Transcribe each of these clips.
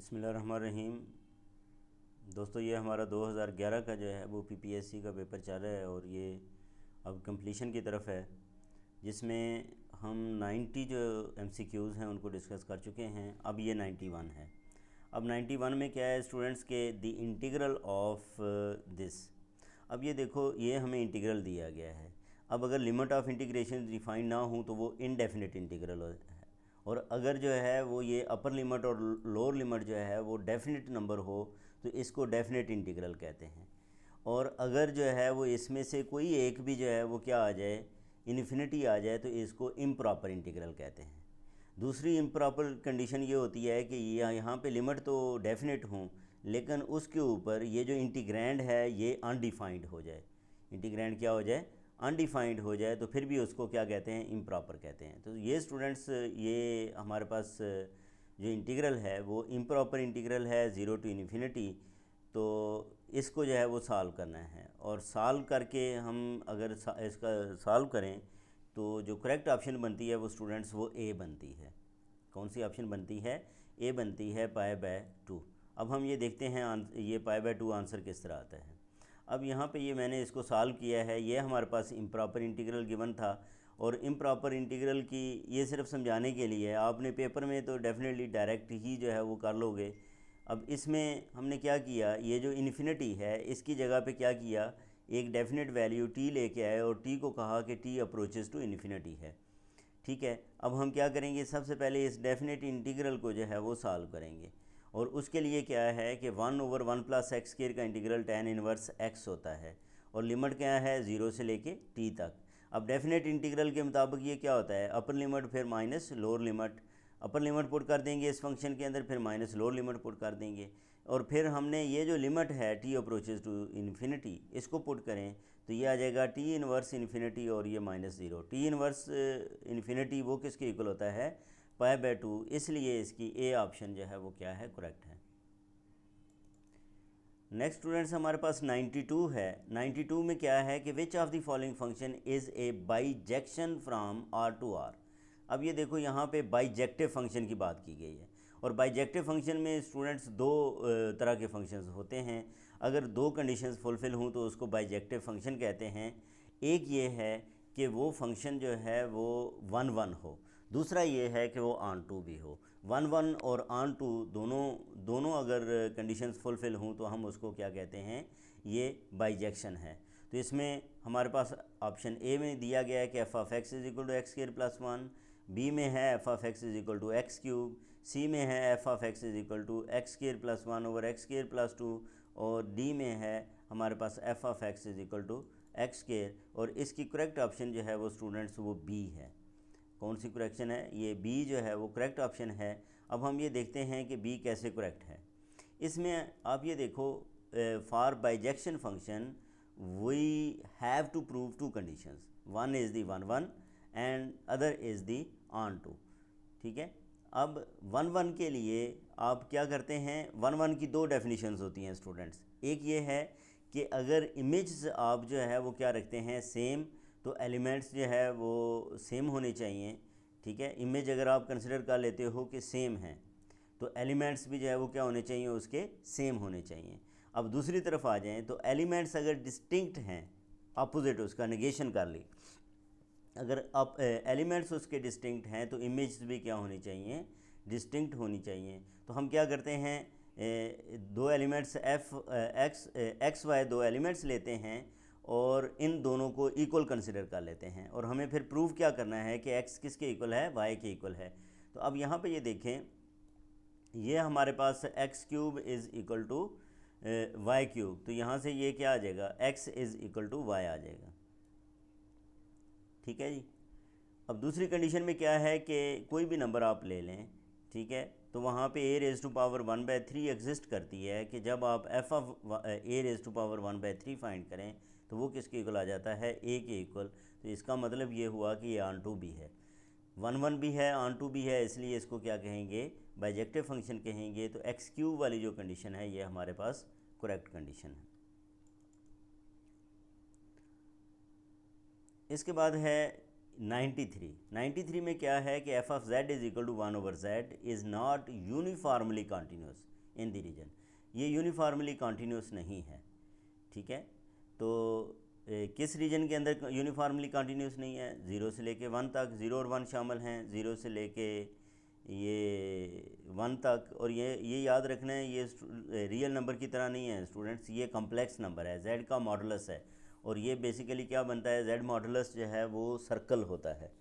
बिस्मिल्लाहिर्रहमानिर्रहीम। दोस्तों, ये हमारा 2011 का जो है वो पीपीएससी का पेपर चल रहा है और ये अब कंप्लीशन की तरफ है, जिसमें हम 90 जो एमसीक्यूज़ हैं उनको डिस्कस कर चुके हैं। अब ये 91 है। अब 91 में क्या है स्टूडेंट्स के द इंटीग्रल ऑफ दिस। अब ये देखो, ये हमें इंटीग्रल दिया गया है। अब अगर लिमिट ऑफ इंटीग्रेशन डिफाइन ना हो तो वो इनडेफिनिट इंटीग्रल है, और अगर जो है वो ये अपर लिमिट और लोअर लिमिट जो है वो डेफिनेट नंबर हो तो इसको डेफिनेट इंटीग्रल कहते हैं। और अगर जो है वो इसमें से कोई एक भी जो है वो क्या आ जाए, इन्फिनिटी आ जाए, तो इसको इम्प्रॉपर इंटीग्रल कहते हैं। दूसरी इम्प्रॉपर कंडीशन ये होती है कि यहाँ पे लिमिट तो डेफिनेट हों, लेकिन उसके ऊपर ये जो इंटीग्रैंड है ये अनडिफाइंड हो जाए। इंटीग्रैंड क्या हो जाए, अनडिफाइंड हो जाए, तो फिर भी उसको क्या कहते हैं, इम्प्रॉपर कहते हैं। तो ये स्टूडेंट्स, ये हमारे पास जो इंटीग्रल है वो इम्प्रॉपर इंटीग्रल है, ज़ीरो टू इन्फिनिटी। तो इसको जो है वो सॉल्व करना है, और सॉल्व करके हम अगर इसका सॉल्व करें तो जो करेक्ट ऑप्शन बनती है वो स्टूडेंट्स वो ए बनती है। कौन सी ऑप्शन बनती है, ए बनती है, π/2। अब हम ये देखते हैं ये π/2 आंसर किस तरह आता है। अब यहाँ पे ये मैंने इसको सॉल्व किया है। ये हमारे पास इम्प्रॉपर इंटीग्रल गिवन था, और इम्प्रॉपर इंटीग्रल की ये सिर्फ समझाने के लिए है। आपने पेपर में तो डेफिनेटली डायरेक्ट ही जो है वो कर लोगे। अब इसमें हमने क्या किया, ये जो इन्फिनिटी है इसकी जगह पे क्या किया, एक डेफिनेट वैल्यू टी लेके आए और टी को कहा कि टी अप्रोचेस टू इन्फिनिटी है। ठीक है, अब हम क्या करेंगे, सबसे पहले इस डेफिनेट इंटीग्रल को जो है वो सॉल्व करेंगे। और उसके लिए क्या है कि 1/1 + x² का इंटीग्रल tan इनवर्स x होता है, और लिमिट क्या है, 0 से लेके t तक। अब डेफिनेट इंटीग्रल के मुताबिक ये क्या होता है, अपर लिमिट फिर minus lower limit. Upper limit put कर देंगे इस फंक्शन के अंदर, फिर माइनस लोअर लिमिट पुट कर देंगे, और फिर हमने ये जो लिमिट है t अप्रोचेज टू इन्फिनिटी, इसको पुट करें तो ये आ जाएगा t इनवर्स इन्फिनिटी और ये -0। t इनवर्स इन्फिनिटी वो किसके इक्वल होता है, π/2। इसलिए इसकी ए ऑप्शन जो है वो क्या है, करेक्ट है। नेक्स्ट स्टूडेंट्स, हमारे पास 92 है। 92 में क्या है कि which of the following function is a bijection from R to R। अब ये देखो, यहाँ पे बाइजेक्टिव फंक्शन की बात की गई है, और बाइजेक्टिव फंक्शन में स्टूडेंट्स दो तरह के फंक्शंस होते हैं। अगर दो कंडीशंस फुलफ़िल हों तो उसको बाइजेक्टिव फंक्शन कहते हैं। एक ये है कि वो फंक्शन जो है वो 1/1 हो, दूसरा ये है कि वो ऑन टू भी हो। 1/1 और ऑन टू दोनों अगर कंडीशंस फुलफ़िल हों तो हम उसको क्या कहते हैं, ये बाइजेक्शन है। तो इसमें हमारे पास ऑप्शन ए में दिया गया है कि f(x) = x²+1, बी में है f(x) = x³, सी में है f(x) = x²+1/x²+2, और डी में है हमारे पास f(x) = x²। और इसकी करेक्ट ऑप्शन जो है वो स्टूडेंट्स वो बी है। कौन सी करेक्शन है, ये बी जो है वो करेक्ट ऑप्शन है। अब हम ये देखते हैं कि बी कैसे करेक्ट है। इसमें आप ये देखो, for bijection function we have to prove two conditions, one is the 1/1 and other is the onto. ठीक है, अब 1/1 के लिए आप क्या करते हैं, 1/1 की दो डेफिनेशंस होती हैं स्टूडेंट्स। एक ये है कि अगर इमेज आप जो है वो क्या रखते हैं, सेम, तो एलिमेंट्स जो है वो सेम होने चाहिए। ठीक है, इमेज अगर आप कंसिडर कर लेते हो कि सेम है, तो एलिमेंट्स भी जो है वो क्या होने चाहिए, उसके सेम होने चाहिए। अब दूसरी तरफ आ जाएं तो एलिमेंट्स अगर डिस्टिंक्ट हैं, अपोजिट उसका नेगेशन कर ली, अगर आप एलिमेंट्स उसके डिस्टिंक्ट हैं तो इमेज भी क्या होनी चाहिए, डिस्टिंक्ट होनी चाहिए। तो हम क्या करते हैं, दो एलिमेंट्स एक्स वाई दो एलिमेंट्स लेते हैं और इन दोनों को इक्वल कंसिडर कर लेते हैं, और हमें फिर प्रूव क्या करना है कि x किसके इक्वल है, y के इक्वल है। तो अब यहाँ पे ये देखें, ये हमारे पास x³ is equal to y³, तो यहाँ से ये क्या आ जाएगा, x is equal to y आ जाएगा। ठीक है जी। अब दूसरी कंडीशन में क्या है कि कोई भी नंबर आप ले लें, ठीक है, तो वहाँ पे a⁻1/3 एग्जिस्ट करती है कि जब आप f(a⁻1/3 फाइंड करें तो वो किसके इक्वल आ जाता है, a के इक्वल। तो इसका मतलब ये हुआ कि ये ऑन टू भी है, 1/1 भी है, ऑन टू भी है, इसलिए इसको क्या कहेंगे, बाइजेक्टिव फंक्शन कहेंगे। तो x³ वाली जो कंडीशन है ये हमारे पास करेक्ट कंडीशन है। इसके बाद है 93 में क्या है कि f(z) = 1/z is not uniformly continuous. In the region. ये यूनिफॉर्मली कॉन्टीन्यूस नहीं है, ठीक है। तो किस रीजन के अंदर यूनिफॉर्मली कॉन्टीन्यूस नहीं है? 0 से लेके 1 तक, 0 और 1 शामिल हैं, 0 से लेके ये 1 तक। और ये याद रखना है, ये रियल नंबर की तरह नहीं है स्टूडेंट्स, ये कम्प्लेक्स नंबर है, z का मॉडुलस है। और ये बेसिकली क्या बनता है, z मॉडुलस जो है वो सर्कल होता है,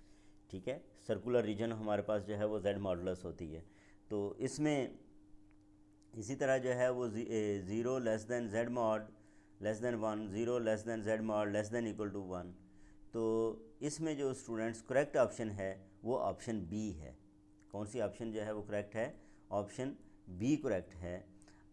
ठीक है। सर्कुलर रीजन हमारे पास जो है वो z मॉडुलस होती है। तो इसमें इसी तरह जो है वो 0 less than z mod less than 1, 0 less than z mod less than equal to 1। तो इसमें जो स्टूडेंट्स करेक्ट ऑप्शन है वो ऑप्शन बी है। कौन सी ऑप्शन जो है वो करेक्ट है? ऑप्शन बी करेक्ट है।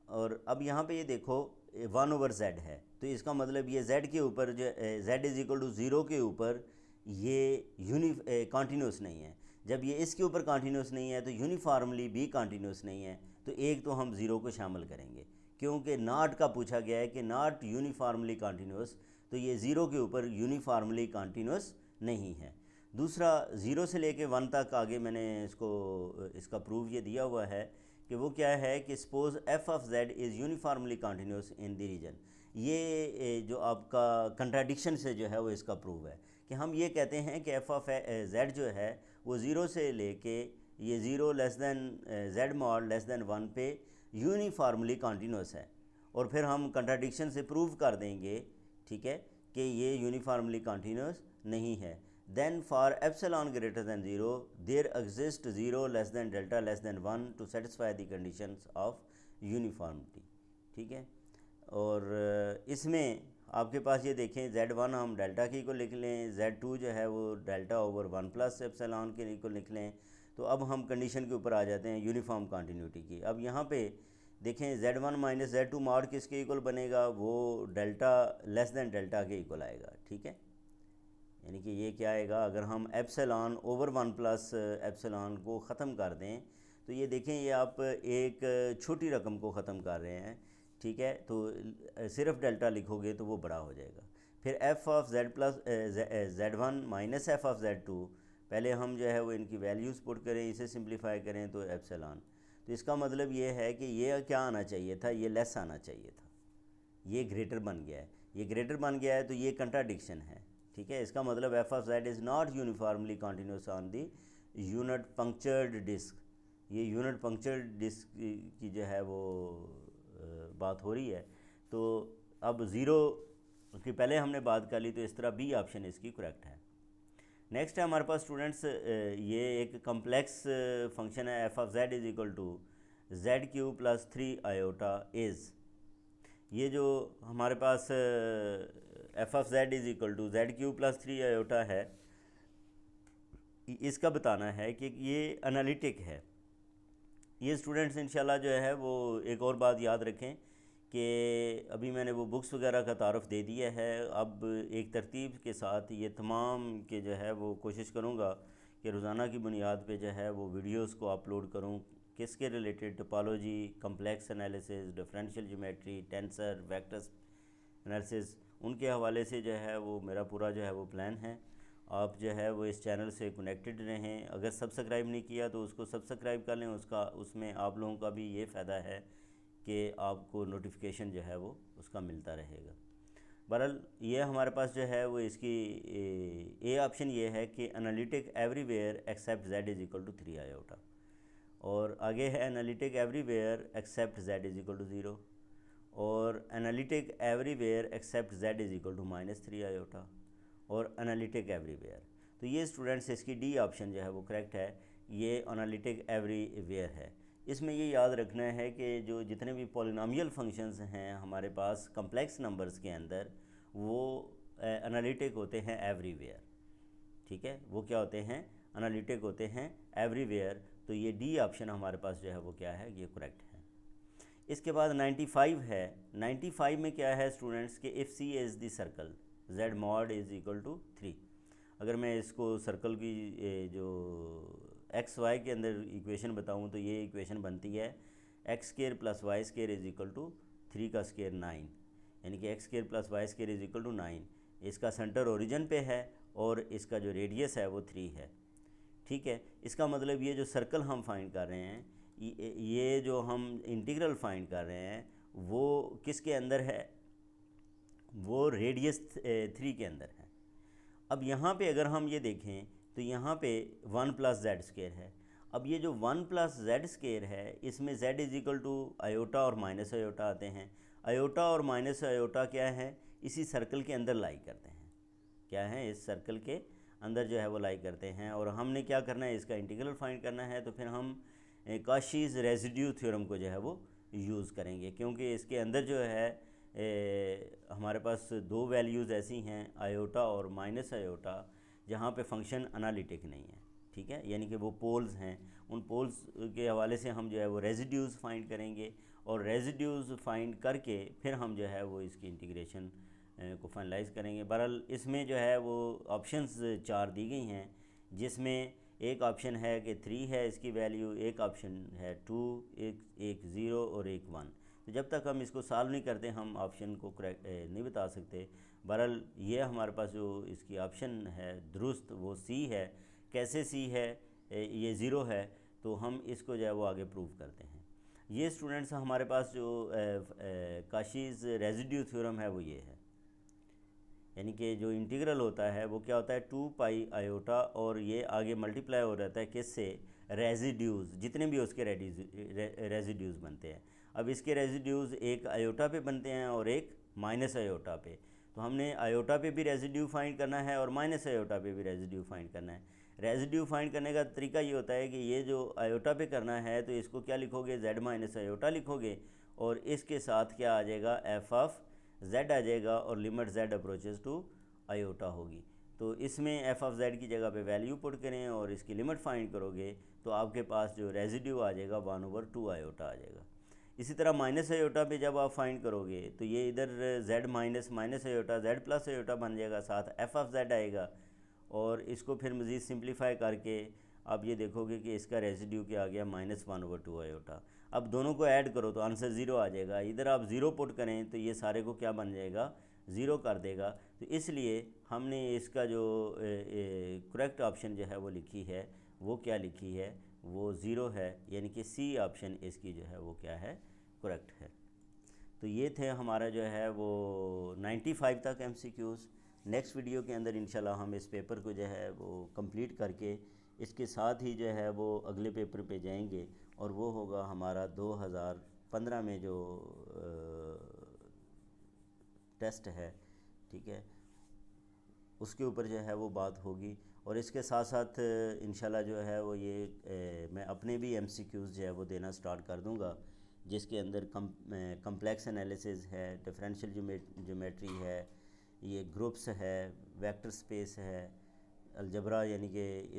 और अब यहाँ पे ये देखो 1/z है, तो इसका मतलब ये z के ऊपर जो z इज इक्वल टू 0 के ऊपर ये कॉन्टीन्यूस नहीं है। जब ये इसके ऊपर कॉन्टीन्यूस नहीं है तो यूनिफॉर्मली भी कॉन्टीन्यूस नहीं है। तो एक तो हम 0 को शामिल करेंगे, क्योंकि नॉट का पूछा गया है कि नॉट यूनिफॉर्मली कॉन्टीन्यूस, तो ये 0 के ऊपर यूनिफॉर्मली कॉन्टीन्यूस नहीं है। दूसरा 0 से लेके 1 तक आगे मैंने इसका प्रूफ ये दिया हुआ है कि वो क्या है कि suppose f of z is uniformly continuous in the region. ये जो आपका कंट्राडिक्शन से जो है वो इसका प्रूफ है कि हम ये कहते हैं कि f ऑफ z जो है वो 0 से लेके ये 0 less than z mod less than 1 पे यूनिफॉर्मली कॉन्टीन्यूस है। और फिर हम कंट्राडिक्शन से प्रूव कर देंगे, ठीक है, कि ये यूनिफॉर्मली कॉन्टीन्यूस नहीं है। Then for epsilon greater than 0 there exists 0 less than delta less than 1 to satisfy the conditions of uniformity, ठीक है। और इसमें आपके पास ये देखें z1 हम डेल्टा के इक्वल लिख लें, z2 जो है वो डेल्टा ओवर 1 प्लस एप्सिलॉन के इक्वल लिख लें। तो अब हम कंडीशन के ऊपर आ जाते हैं यूनिफॉर्म कॉन्टीन्यूटी की। अब यहाँ पे देखें z1 माइनस z2 मॉड किसके इक्वल बनेगा? वो डेल्टा लेस दैन डेल्टा के इक्वल आएगा, ठीक है। यानी कि ये क्या आएगा, अगर हम एप्सिलॉन ओवर 1 प्लस एप्सिलॉन को ख़त्म कर दें तो ये देखें ये आप एक छोटी रकम को ख़त्म कर रहे हैं, ठीक है। तो सिर्फ डेल्टा लिखोगे तो वो बड़ा हो जाएगा। फिर f of z plus z1 minus f of z2, पहले हम जो है वो इनकी वैल्यूज़ पुट करें, इसे सिंप्लीफाई करें तो एप्सिलॉन। तो इसका मतलब ये है कि ये क्या आना चाहिए था, ये लेस आना चाहिए था, ये ग्रेटर बन गया है। ये ग्रेटर बन गया है तो ये कंट्राडिक्शन है, ठीक है। इसका मतलब f of z is not uniformly continuous on the unit punctured disc. ये यूनिट पंक्चर्ड डिस्क की जो है वो बात हो रही है। तो अब 0 की पहले हमने बात कर ली, तो इस तरह बी ऑप्शन इसकी करेक्ट है। नेक्स्ट है हमारे पास स्टूडेंट्स, ये एक कम्प्लेक्स फंक्शन है f of z is equal to z³ plus 3 iota is. ये जो हमारे पास f of z is equal to z³ plus 3 iota है, इसका बताना है कि ये एनालिटिक है। ये स्टूडेंट्स इंशाल्लाह जो है वो एक और बात याद रखें कि अभी मैंने वो बुक्स वगैरह का तारुफ दे दिया है। अब एक तरतीब के साथ ये तमाम के जो है वो कोशिश करूँगा कि रोज़ाना की बुनियाद पे जो है वो वीडियोस को अपलोड करूँ, किसके related topology, complex analysis, differential geometry, tensor, vectors analysis, उनके हवाले से जो है वो मेरा पूरा जो है वो प्लान है। आप जो है वो इस चैनल से कनेक्टेड रहें। अगर सब्सक्राइब नहीं किया तो उसको सब्सक्राइब कर लें, उसमें आप लोगों का भी ये फ़ायदा है कि आपको नोटिफिकेशन जो है वो उसका मिलता रहेगा। बहरहाल ये हमारे पास जो है वो इसकी ए ऑप्शन ये है कि analytic everywhere except z is equal to 3 iota. और आगे है analytic everywhere except z is equal to 0, और analytic everywhere except z is equal to -3 iota, और एनालिटिक एवरीवेयर। तो ये स्टूडेंट्स इसकी डी ऑप्शन जो है वो करेक्ट है, ये एनालिटिक एवरीवेयर है। इसमें ये याद रखना है कि जो जितने भी पॉलिनोमियल फंक्शंस हैं हमारे पास कम्प्लेक्स नंबर्स के अंदर, वो एनालिटिक होते हैं एवरीवेयर, ठीक है। वो क्या होते हैं? एनालिटिक होते हैं एवरीवेयर। तो ये डी ऑप्शन हमारे पास जो है वो क्या है, ये करेक्ट है। इसके बाद 95 है। 95 में क्या है स्टूडेंट्स कि if C is the circle z mod is equal to 3। अगर मैं इसको सर्कल की जो एक्स वाई के अंदर इक्वेशन बताऊं तो ये इक्वेशन बनती है x² plus y² is equal to 3 का स्केयर 9, यानी कि x² plus y² is equal to 9। इसका सेंटर ओरिजिन पे है और इसका जो रेडियस है वो 3 है, ठीक है। इसका मतलब ये जो सर्कल हम फाइंड कर रहे हैं ये जो हम इंटीग्रल फाइंड कर रहे हैं वो किसके अंदर है, वो रेडियस 3 के अंदर है। अब यहाँ पे अगर हम ये देखें तो यहाँ पे 1 प्लस जेड स्केयर है। अब ये जो 1 प्लस जेड स्केयर है इसमें z is equal to iota और माइनस आयोटा आते हैं। आयोटा और माइनस आयोटा क्या है, इसी सर्कल के अंदर लाई करते हैं, क्या है, इस सर्कल के अंदर जो है वो लाई करते हैं। और हमने क्या करना है, इसका इंटीग्रल फाइंड करना है। तो फिर हम काशीज़ रेजिड्यू थ्योरम को जो है वो यूज़ करेंगे, क्योंकि इसके अंदर जो है हमारे पास दो वैल्यूज़ ऐसी हैं आयोटा और माइनस आयोटा जहाँ पे फंक्शन एनालिटिक नहीं है, ठीक है, यानी कि वो पोल्स हैं। उन पोल्स के हवाले से हम जो है वो रेजिड्यूज़ फाइंड करेंगे और रेजिड्यूज़ फाइंड करके फिर हम जो है वो इसकी इंटीग्रेशन को फाइनलाइज करेंगे। बहरहाल इसमें जो है वो ऑप्शंस 4 दी गई हैं, जिसमें एक ऑप्शन है कि 3 है इसकी वैल्यू, एक ऑप्शन है 2, एक 0 और एक 1। तो जब तक हम इसको सॉल्व नहीं करते हम ऑप्शन को करेक्ट नहीं बता सकते। बहरहाल ये हमारे पास जो इसकी ऑप्शन है दुरुस्त वो सी है। कैसे सी है, ये 0 है, तो हम इसको जो है वो आगे प्रूव करते हैं। ये स्टूडेंट्स हमारे पास जो काशीज़ रेजिड्यू थ्योरम है वो ये है, यानी कि जो इंटीग्रल होता है वो क्या होता है 2 पाई आयोटा और ये आगे मल्टीप्लाई हो जाता है किससे, रेजिड्यूज़, जितने भी उसके रेजिड्यूज़ बनते हैं। अब इसके रेजिड्यूज़ एक आयोटा पे बनते हैं और एक माइनस आयोटा पे। तो हमने आयोटा पे भी रेजिड्यू फाइंड करना है और माइनस आयोटा पे भी रेजिड्यू फाइंड करना है। रेजिड्यू फाइंड करने का तरीका ये होता है कि ये जो आयोटा पे करना है तो इसको क्या लिखोगे, z माइनस आयोटा लिखोगे और इसके साथ क्या आ जाएगा, एफ ऑफ z आ जाएगा और limit z approaches to iota होगी। तो इसमें एफ ऑफ z की जगह पे वैल्यू पुट करें और इसकी लिमिट फाइंड करोगे तो आपके पास जो रेजिड्यू आ जाएगा 1/2 आयोटा आ जाएगा। इसी तरह माइनस आयोटा पे जब आप फाइंड करोगे तो ये इधर z minus iota z plus iota बन जाएगा, साथ एफ ऑफ z आएगा और इसको फिर मज़ीद सिंप्लीफाई करके आप ये देखोगे कि इसका रेजिड्यू क्या आ गया, -1/2 आयोटा। अब दोनों को ऐड करो तो आंसर 0 आ जाएगा। इधर आप 0 पुट करें तो ये सारे को क्या बन जाएगा, 0 कर देगा। तो इसलिए हमने इसका जो करेक्ट ऑप्शन जो है वो लिखी है, वो क्या लिखी है, वो 0 है, यानी कि सी ऑप्शन इसकी जो है वो क्या है, करेक्ट है। तो ये थे हमारा जो है वो 95 तक MCQs। नेक्स्ट वीडियो के अंदर इंशाल्लाह हम इस पेपर को जो है वो कंप्लीट करके इसके साथ ही जो है वो अगले पेपर पे जाएंगे और वो होगा हमारा 2015 में जो टेस्ट है, ठीक है, उसके ऊपर जो है वो बात होगी। और इसके साथ साथ इंशाल्लाह जो है वो ये मैं अपने भी MCQs जो है वो देना स्टार्ट कर दूंगा, जिसके अंदर कम्प्लेक्स एनालिसिस है, डिफरेंशियल ज्योमेट्री है, ये ग्रुप्स है, वेक्टर स्पेस है, अलजबरा यानी कि